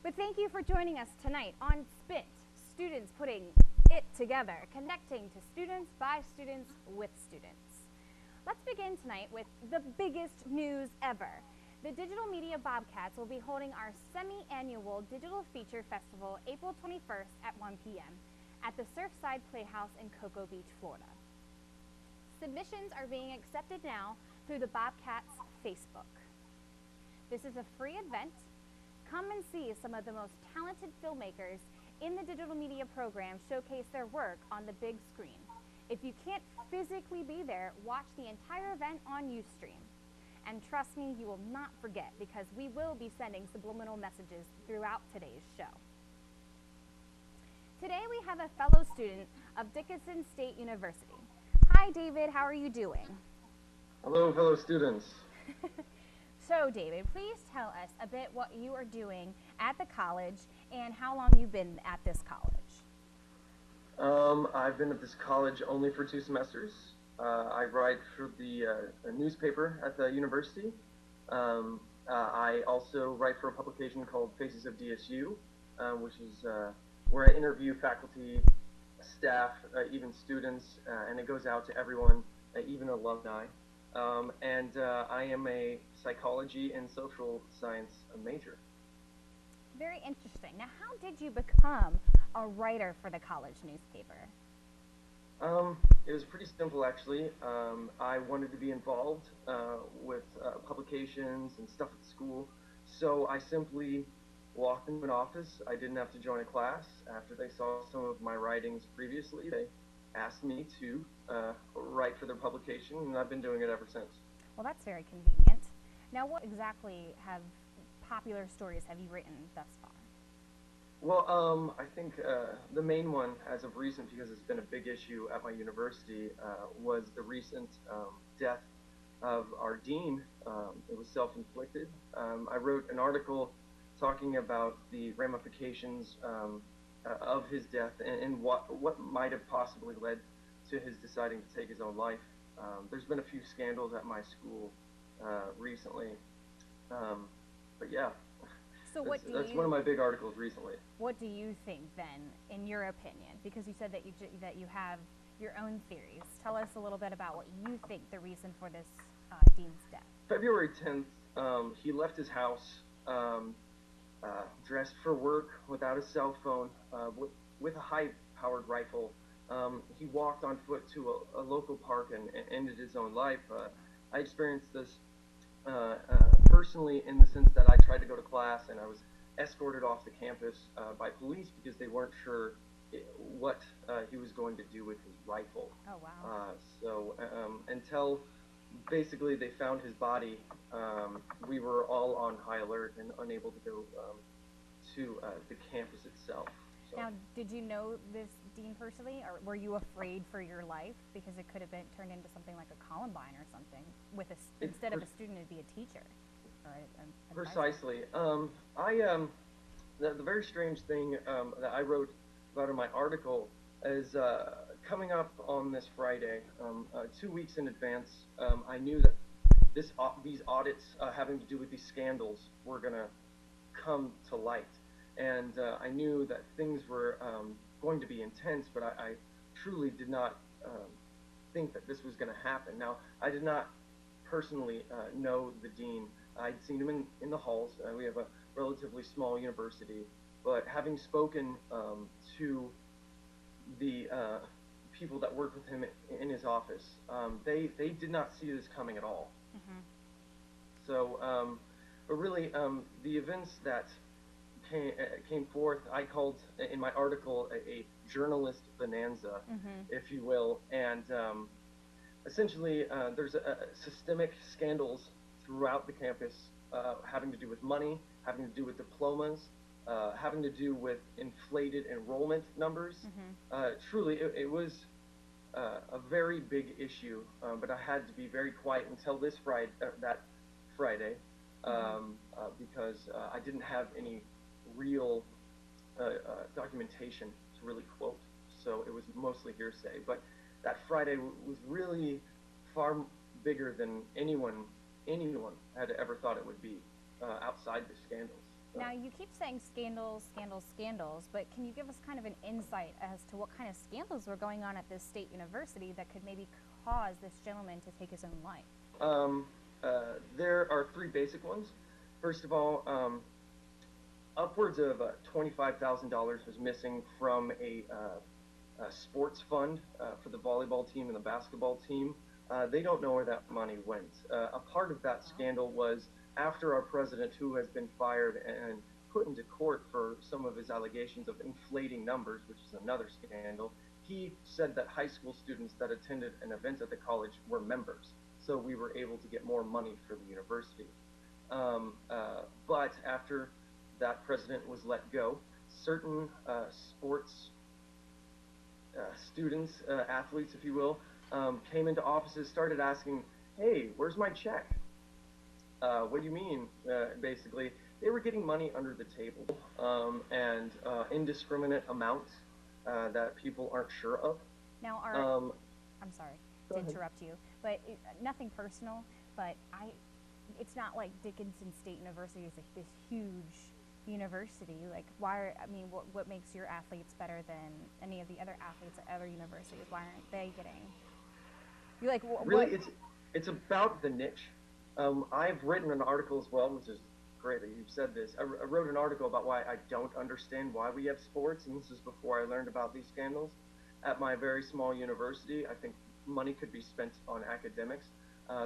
But thank you for joining us tonight on Spint, students putting it together, connecting to students, by students, with students. Let's begin tonight with the biggest news ever. The Digital Media Bobcats will be holding our semi-annual Digital Feature Festival April 21st at 1 p.m. at the Surfside Playhouse in Cocoa Beach, Florida. Submissions are being accepted now through the Bobcats Facebook. This is a free event. Come and see some of the most talented filmmakers in the digital media program showcase their work on the big screen. If you can't physically be there, watch the entire event on Ustream. And trust me, you will not forget, because we will be sending subliminal messages throughout today's show. Today we have a fellow student of Dickinson State University. Hi David, how are you doing? Hello, fellow students. So David, please tell us a bit what you are doing at the college and how long you've been at this college. I've been at this college only for 2 semesters. I write for the newspaper at the university. I also write for a publication called Faces of DSU, which is where I interview faculty, staff, even students, and it goes out to everyone, even alumni. And I am a psychology and social science major. Very interesting. Now, how did you become a writer for the college newspaper? It was pretty simple, actually. I wanted to be involved with publications and stuff at school, so I simply walked into an office. I didn't have to join a class. After they saw some of my writings previously, they asked me to write for their publication, and I've been doing it ever since. Well, that's very convenient. Now, what exactly popular stories have you written thus far? Well, I think the main one, as of recent, because it's been a big issue at my university, was the recent death of our dean. It was self-inflicted. I wrote an article talking about the ramifications of his death and what might have possibly led to his deciding to take his own life. There's been a few scandals at my school recently, but yeah. So that's one of my big articles recently. What do you think then, in your opinion? Because you said that you have your own theories. Tell us a little bit about what you think the reason for this dean's death. February 10th, he left his house dressed for work, without a cell phone, with a high-powered rifle. He walked on foot to a local park and ended his own life. I experienced this personally, in the sense that I tried to go to class and I was escorted off the campus by police because they weren't sure what he was going to do with his rifle. Oh, wow. So until basically they found his body, we were all on high alert and unable to go to the campus itself. So. Now, did you know this dean personally, or were you afraid for your life because it could have been turned into something like a Columbine or something? Instead of a student, it'd be a teacher. Or a Precisely. The very strange thing that I wrote about in my article is coming up on this Friday, 2 weeks in advance. I knew that these audits having to do with these scandals were going to come to light. And I knew that things were going to be intense, but I truly did not think that this was going to happen. Now, I did not personally know the dean. I'd seen him in the halls. We have a relatively small university, but having spoken to the people that worked with him in his office, they did not see this coming at all. Mm-hmm. So, but really, the events that came forth, I called in my article a journalist bonanza, mm-hmm. if you will, and essentially there's systemic scandals throughout the campus, having to do with money, having to do with diplomas, having to do with inflated enrollment numbers. Mm-hmm. Truly, it was a very big issue, but I had to be very quiet until that Friday, because I didn't have any real documentation to really quote, so it was mostly hearsay. But that Friday was really far bigger than anyone had ever thought it would be, outside the scandals. Now, you keep saying scandals, scandals, scandals, but can you give us kind of an insight as to what kind of scandals were going on at this state university that could maybe cause this gentleman to take his own life? Um, there are three basic ones. First of all, upwards of $25,000 was missing from a sports fund for the volleyball team and the basketball team. They don't know where that money went. A part of that scandal was after our president, who has been fired and put into court for some of his allegations of inflating numbers, which is another scandal, he said that high school students that attended an event at the college were members. So we were able to get more money for the university. But after that president was let go, certain sports students, athletes, if you will, came into offices, started asking, "Hey, where's my check? What do you mean?" Basically, they were getting money under the table and indiscriminate amounts that people aren't sure of. Now, I'm sorry to interrupt you, but nothing personal, but it's not like Dickinson State University is this huge university. Like, what makes your athletes better than any of the other athletes at other universities? Why aren't they getting? You're like, really, it's about the niche. I've written an article as well, which is great that you've said this. I wrote an article about why I don't understand why we have sports, and this is before I learned about these scandals. At my very small university, I think money could be spent on academics.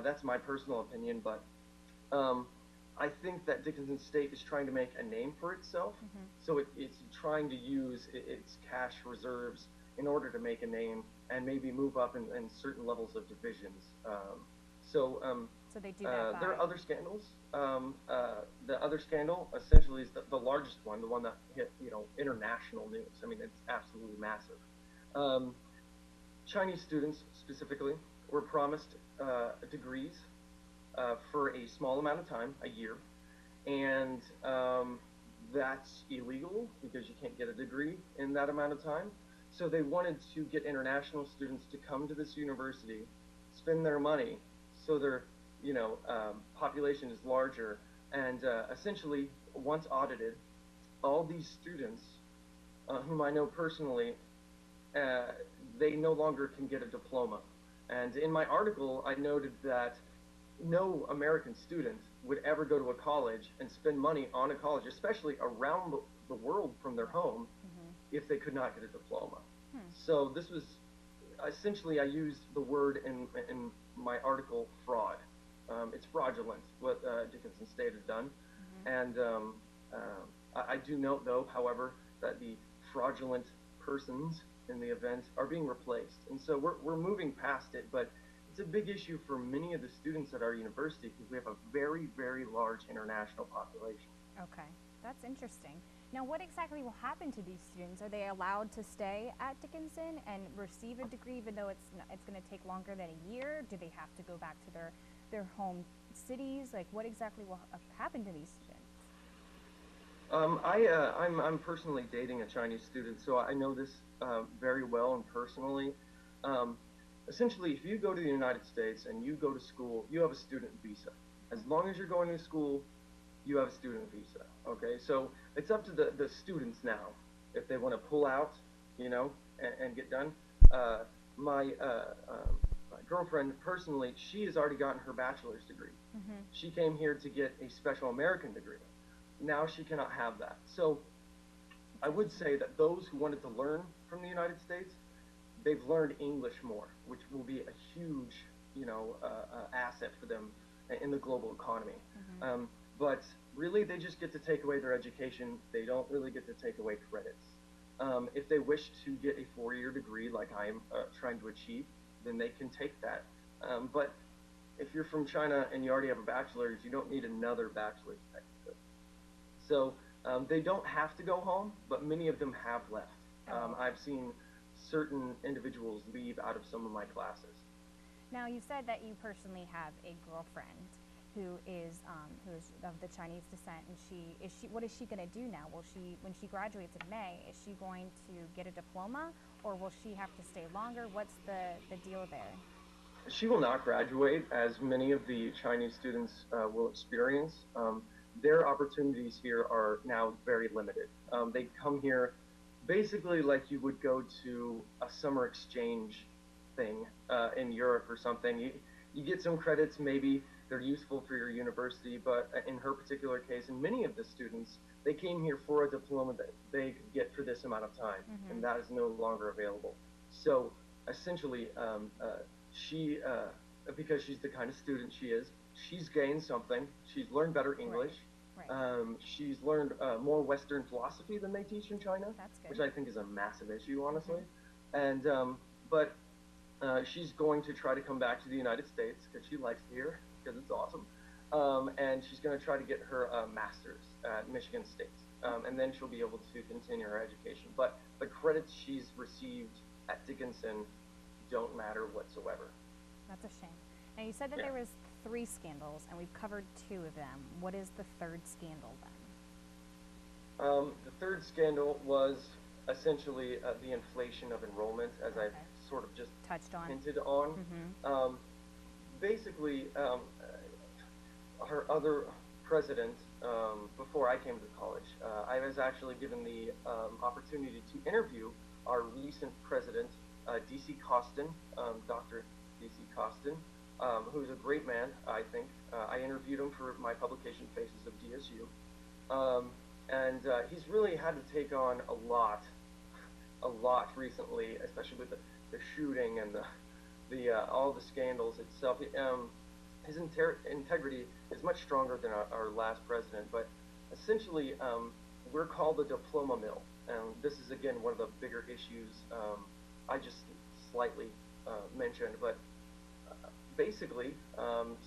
That's my personal opinion, but I think that Dickinson State is trying to make a name for itself. So it's trying to use its cash reserves in order to make a name and maybe move up in certain levels of divisions. So they do that there are other scandals. The other scandal essentially is the largest one, the one that hit international news. I mean, it's absolutely massive. Chinese students specifically were promised degrees for a small amount of time, a year, and that's illegal because you can't get a degree in that amount of time. So they wanted to get international students to come to this university, spend their money, so their population is larger, and essentially, once audited, all these students, whom I know personally, they no longer can get a diploma. And in my article, I noted that no American student would ever go to a college and spend money on a college, especially around the world from their home, if they could not get a diploma. So this was essentially, I used the word in my article, fraud. It's fraudulent what Dickinson State has done. And I do note, though, however, that the fraudulent persons in the event are being replaced. And so we're moving past it, but it's a big issue for many of the students at our university because we have a very, very large international population. Okay, that's interesting. Now, what exactly will happen to these students? Are they allowed to stay at Dickinson and receive a degree even though it's going to take longer than a year? Do they have to go back to their home cities? Like, what exactly will happen to these students? I'm personally dating a Chinese student, so I know this very well and personally. Essentially, if you go to the United States and you go to school, you have a student visa. As long as you're going to school, you have a student visa. Okay, so it's up to the students now if they want to pull out, and get done. My girlfriend personally, she has already gotten her bachelor's degree. She came here to get a special American degree. Now she cannot have that. So I would say that those who wanted to learn from the United States, they've learned English more, which will be a huge, asset for them in the global economy. But really, they just get to take away their education. They don't really get to take away credits. If they wish to get a 4-year degree like I am trying to achieve, then they can take that. But if you're from China and you already have a bachelor's, you don't need another bachelor's technically. So they don't have to go home, but many of them have left. I've seen certain individuals leave out of some of my classes. Now, you said that you personally have a girlfriend who is of the Chinese descent, and what is she going to do now? When she graduates in May, is she going to get a diploma, or will she have to stay longer? What's the deal there? She will not graduate, as many of the Chinese students will experience. their opportunities here are now very limited. They come here basically like you would go to a summer exchange thing in Europe or something. You get some credits, maybe they're useful for your university, but in her particular case, and many of the students, they came here for a diploma that they could get for this amount of time, and that is no longer available. So essentially, she, because she's the kind of student she is, she's gained something. She's learned better English. Right. She's learned more Western philosophy than they teach in China, That's good. which I think is a massive issue, honestly. And but she's going to try to come back to the United States because she likes it here because it's awesome. And she's going to try to get her master's at Michigan State, and then she'll be able to continue her education. But the credits she's received at Dickinson don't matter whatsoever. That's a shame. Now, you said that there was 3 scandals, and we've covered 2 of them. What is the 3rd scandal then? The 3rd scandal was essentially the inflation of enrollment, as I've sort of just touched on, hinted on. Basically, her other president, before I came to college, I was actually given the opportunity to interview our recent president, D.C. Costin, Dr. D.C. Costin, who's a great man, I think. I interviewed him for my publication, Faces of DSU. And he's really had to take on a lot recently, especially with the shooting and the all the scandals itself. His integrity is much stronger than our last president, but essentially we're called the diploma mill, and this is again one of the bigger issues I just slightly mentioned, but basically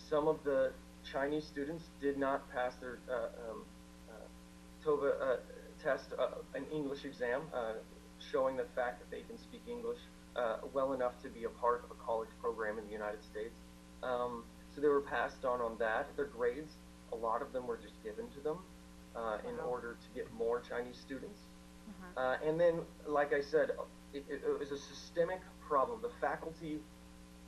some of the Chinese students did not pass their TOEFL test, an English exam, showing the fact that they can speak English well enough to be a part of a college program in the United States. So they were passed on that. Their grades, a lot of them were just given to them in order to get more Chinese students. And then, like I said, it was a systemic problem. The faculty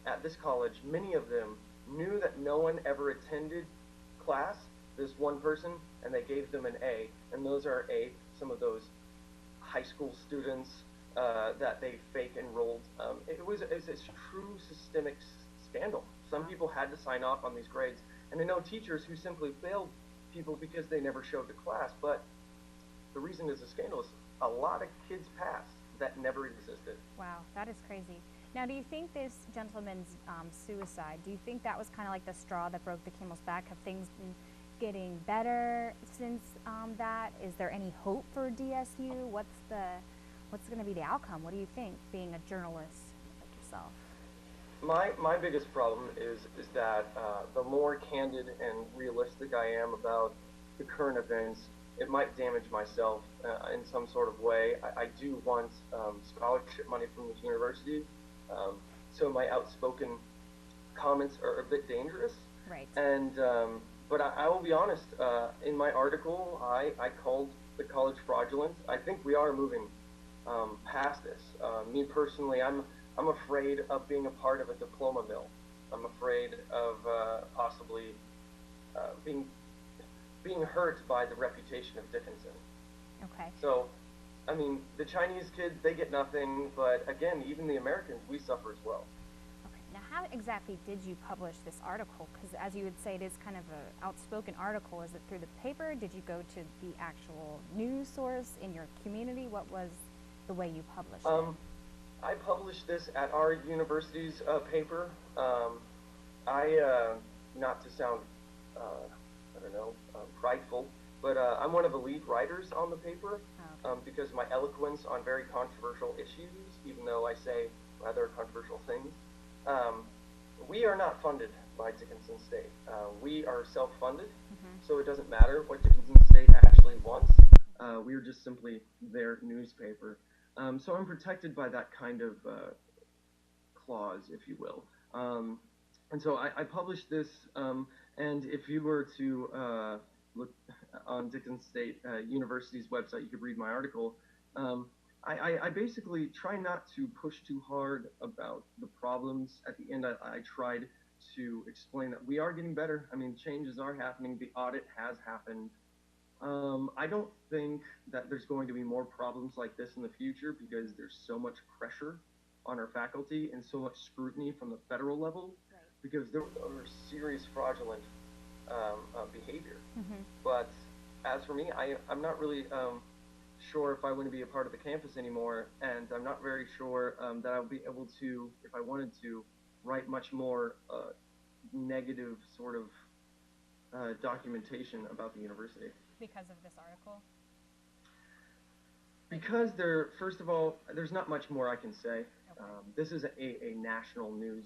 at this college, many of them knew that no one ever attended class, this one person, and they gave them an A. And those are some of those high school students that they fake enrolled. It's a true systemic scandal. Some people had to sign off on these grades, and I know teachers who simply failed people because they never showed to class. But the reason it's a scandal is a lot of kids passed that never existed. Wow, that is crazy. Now, do you think this gentleman's suicide, do you think that was kind of like the straw that broke the camel's back? Have things been getting better since that? Is there any hope for DSU? What's going to be the outcome? What do you think, being a journalist like yourself? My biggest problem is that the more candid and realistic I am about the current events, it might damage myself in some sort of way. I do want scholarship money from this university, so my outspoken comments are a bit dangerous. Right. And but I will be honest. In my article, I called the college fraudulent. I think we are moving past this. Me personally, I'm afraid of being a part of a diploma mill. I'm afraid of possibly being hurt by the reputation of Dickinson. Okay. So, I mean, the Chinese kids, they get nothing, but again, even the Americans, we suffer as well. Okay. Now, how exactly did you publish this article? Because as you would say, it is kind of an outspoken article. Is it through the paper? Did you go to the actual news source in your community? What was the way you published it? I published this at our university's paper. Not to sound, I don't know, prideful, but I'm one of the lead writers on the paper because my eloquence on very controversial issues, even though I say rather controversial things. We are not funded by Dickinson State. We are self-funded, so it doesn't matter what Dickinson State actually wants. We are just simply their newspaper. So I'm protected by that kind of clause, if you will. And so I published this, and if you were to look on Dickinson State University's website, you could read my article. I basically try not to push too hard about the problems. At the end, I tried to explain that we are getting better. I mean, changes are happening. The audit has happened. I don't think that there's going to be more problems like this in the future because there's so much pressure on our faculty and so much scrutiny from the federal level Right. because there are serious fraudulent behavior. Mm-hmm. But as for me, I'm not really sure if I want to be a part of the campus anymore, and I'm not very sure that I'll be able to, if I wanted to, write much more negative sort of documentation about the university. Because of this article? Because first of all, there's not much more I can say. Okay. This is a national news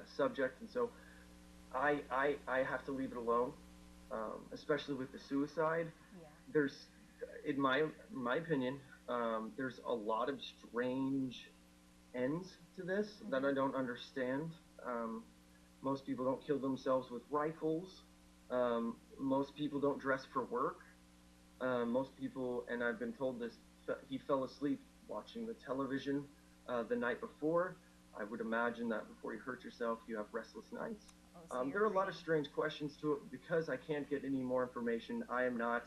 subject, and so I have to leave it alone, especially with the suicide. Yeah. There's, in my opinion, there's a lot of strange ends to this that I don't understand. Most people don't kill themselves with rifles. Most people don't dress for work. Most people, and I've been told this, he fell asleep watching the television the night before. I would imagine that before you hurt yourself, you have restless nights. Oh, so There are a lot of strange questions to it because I can't get any more information. I am not,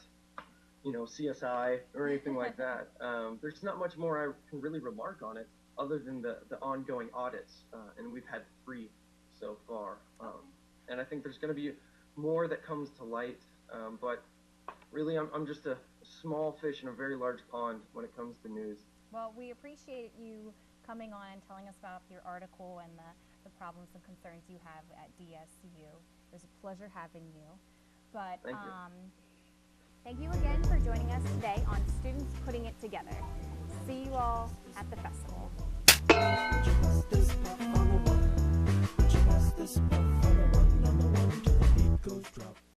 CSI or anything like that. There's not much more I can really remark on it other than the ongoing audits, and we've had 3 so far. And I think there's going to be more that comes to light, but really I'm just a small fish in a very large pond when it comes to news. Well, we appreciate you coming on and telling us about your article and the problems and concerns you have at DSCU. It was a pleasure having you. But Thank you. Thank you again for joining us today on Students Putting It Together. See you all at the festival.